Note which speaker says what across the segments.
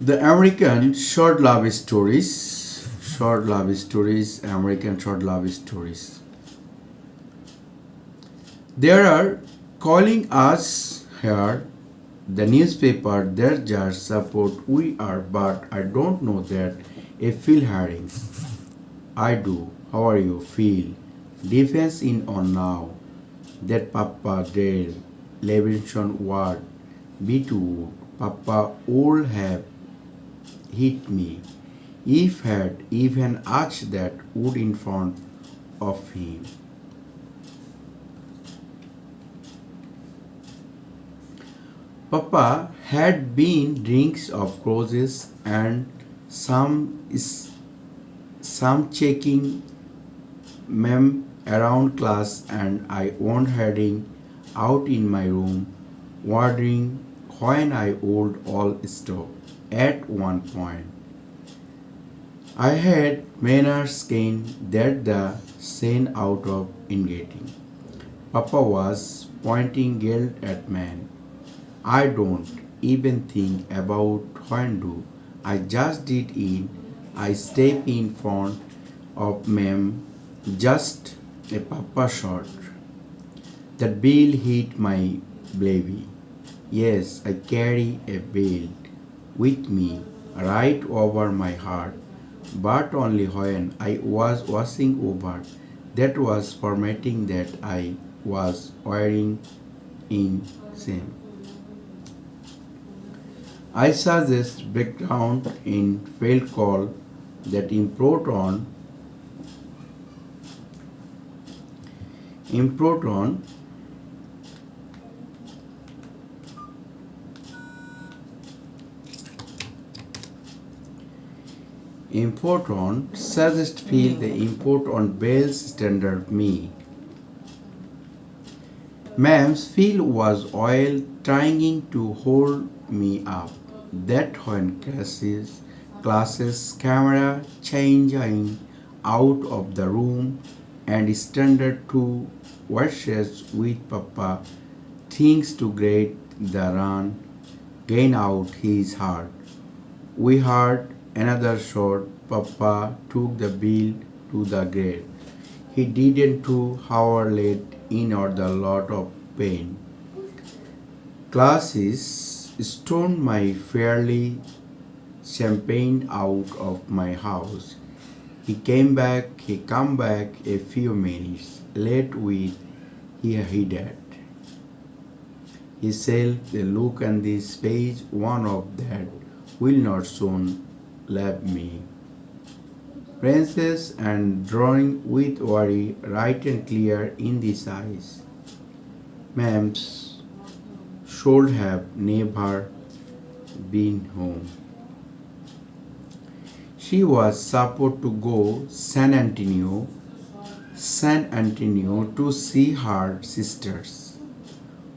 Speaker 1: The American American short love stories. There are calling us here, the newspaper, their just support we are, but I don't know that a feel hearing. I do. How are you feel? Defense in on now. That Papa Dale, Levinson Ward, be too. Papa would have hit me if had even asked that wood in front of him. Papa had been drinks of roses and some checking mem around class, and I went heading out in my room wondering when I would all stop. At one point I had manners gained that the scene out of ingating. Papa was pointing guilt at man. I don't even think about when do. I just did it. I step in front of ma'am, just a papa shot. That bill hit my baby. Yes, I carry a belt with me right over my heart, but only when I was washing over. That was formatting that I was wearing in same. I suggest background in failed call that in proton import on suggest feel the import on Bell's standard me. Ma'am's feel was oil trying to hold me up. That when classes camera changing out of the room and standard to washes with Papa things to great the run gain out his heart. We heard another shot. Papa took the bill to the grave. He didn't to hour late in or the lot of pain. Classes stoned my fairly champagne out of my house. He come back a few minutes late with he did. He said the look on this page one of that will not soon leave me. Princess and drawing with worry right and clear in these eyes. Ma'ams should have never been home. She was supposed to go San Antonio to see her sisters.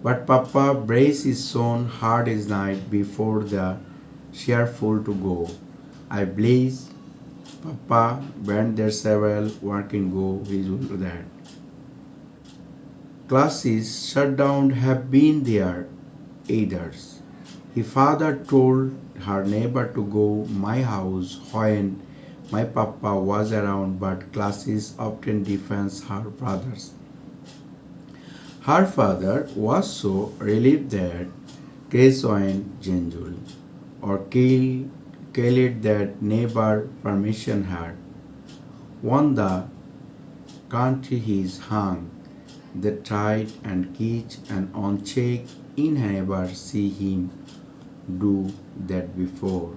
Speaker 1: But Papa braced his son hard as night before the cheerful to go. I blaze. Papa went there several working go visual that. Classes shut down have been there elders. His father told her neighbor to go my house when my papa was around, but classes often defends her brothers. Her father was so relieved that case went Janjul or kill it that neighbor permission had. Won the country he's hung, they tried and catch and on check in never see him do that before.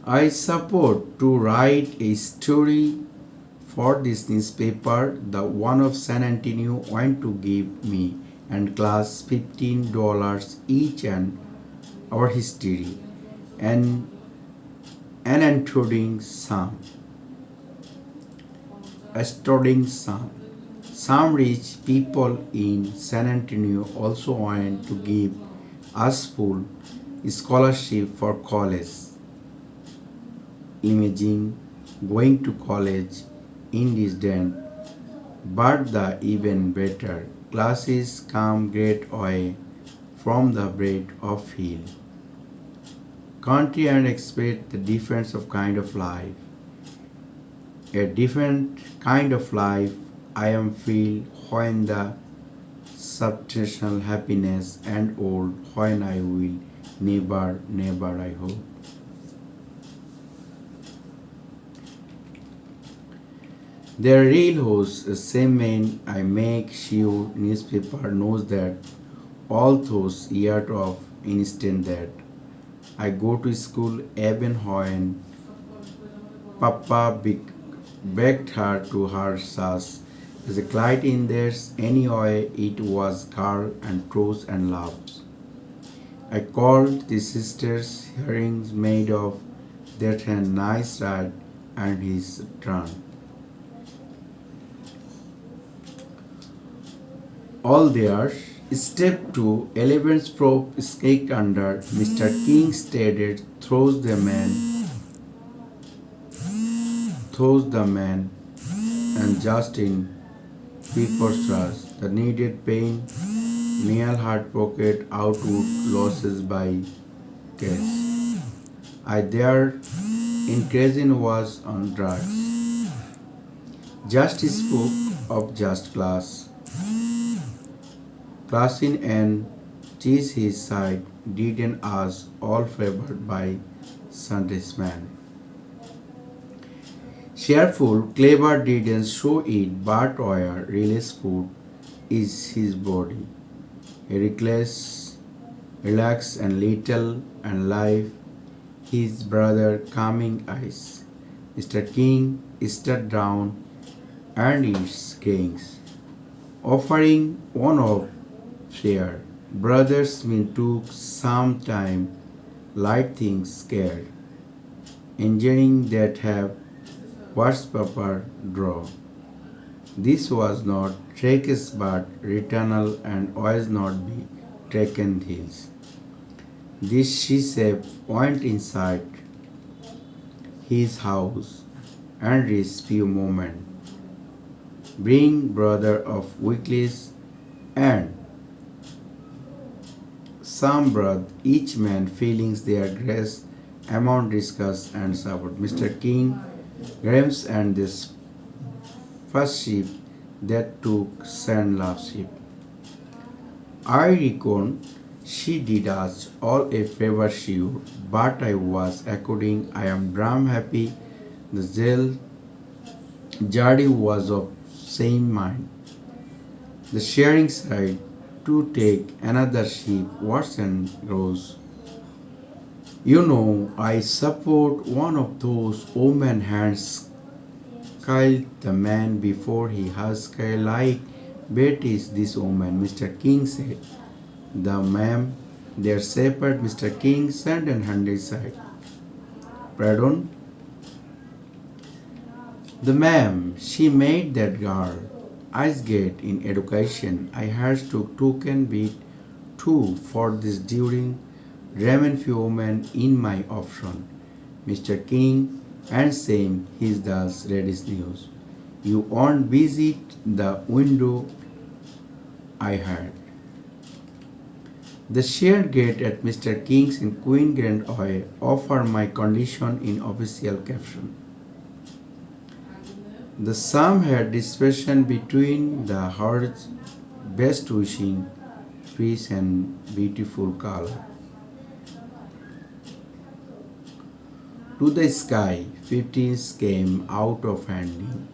Speaker 1: I support to write a story for this newspaper. The one of San Antonio want to give me and class $15 each and our history and an astounding sum. Some rich people in San Antonio also want to give us full scholarship for college. Imagine going to college in this den But the even better classes come great away from the bread of hill country and expect the difference of kind of life. A different kind of life I am feel when the substantial happiness and old when I will never I hope. Their real host, the same man I make sure newspaper knows that all those years of instant that I go to school even when Papa begged her to her sass. As a kite in theirs, anyway, it was girl and truth and loves. I called the sisters earrings made of that a nice ride and his turn. All there. Step 2 Elephant's probe skate under. Mr. King stated throws the man and just in People's trust. The needed pain, nail hard pocket, outward losses by case. I there in Crazin was on drugs. Just spoke of just class. Classing and cheese his side didn't ask all favored by Sunday's man. Cheerful, clever didn't show it, but where release food is his body. He reckless, relaxed and little and life, his brother calming eyes. Mr. King stood down and its kings, offering one of share. Brothers mean took some time, light things scared, engineering that have what's Papa draw. This was not Trakes but returnal and was not be taken his. This she said went inside his house and reached few moment. Bring brother of weeklies and some brought each man feelings their grace amount discussed and suffered. Mr. King, Grimes and this first ship that took sand last ship. I reckon she did us all a favor sure, but I was according I am damn happy the jail Jardy was of same mind. The sharing side to take another ship, Watson rose. You know, I support one of those woman hands killed the man before he has killed like bet is this woman, Mr. King said. The ma'am, their shepherd, Mr. King, sent and handed side. Pardon? The ma'am, she made that girl. Ice get in education. I had to token bit too for this during Ramen few women in my option. Mr. King and same his does ladies news. You won't visit the window I had. The shared gate at Mr. King's in Queen Grand Oil offer my condition in official caption. The Sam had discussion between the herds, best wishing, peace and beautiful color. To the sky, 15s came out of handing.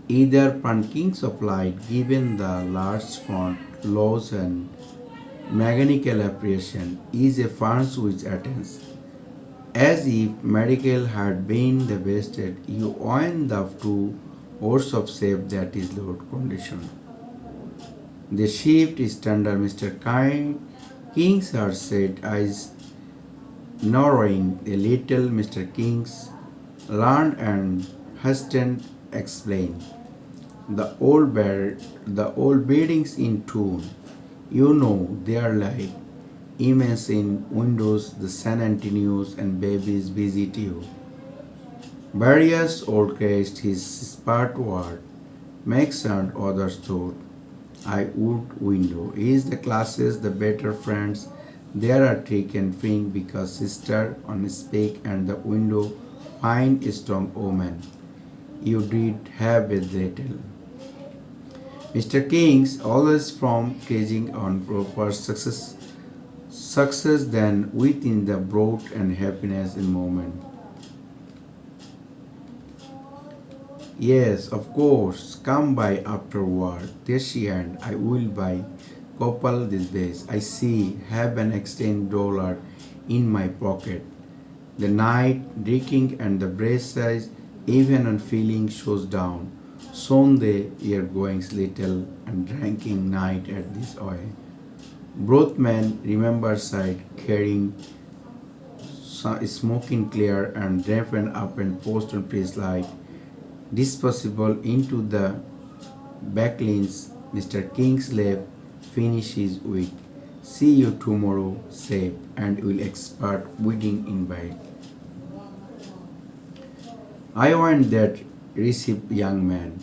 Speaker 1: Either pumpkins of light given the large font, laws and mechanical appreciation is a fund which attends. As if medical had been the best at you own the two words of shape that is Lord condition. The shift is under Mr. King's heart said eyes narrowing a little Mr. King's learned and hastened explained. The old buildings in tune. You know they are like immense in windows the San Antonios and babies visit you. Various old crest his spart word. makes and others thought. I would window. Is the classes the better friends? There are trick and thing because sister on speak and the window fine strong omen. You did have a little. Mr. King's always from gazing on proper success than within the broad and happiness in moment. Yes, of course. Come by afterward. There she and I will buy couple this days. I see have an extended dollar in my pocket. The night drinking and the braces even on feeling shows down. Soon they are going little and drinking night at this oil. Both men remember sight carrying smoking clear and driven up and post on place light dispersible into the backlines. Mr. King's lap finish his week. See you tomorrow, safe, and will expert wedding invite. I want that receipt, young man.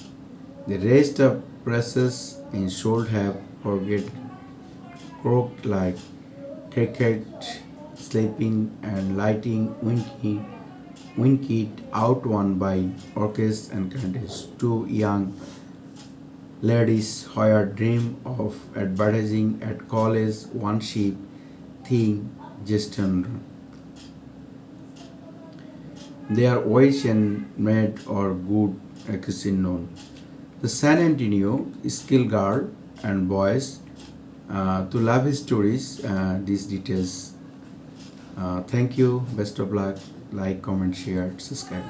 Speaker 1: The rest of presses in should have forget croaked like cricket, sleeping and lighting, winking out one by orchestra and candidates. Two young ladies hired dream of advertising at college, one sheep thing just they are wise and made or good accusing known. The San Antonio skill guard and boys to love his stories, these details. Thank you. Best of luck. Like, comment, share, subscribe.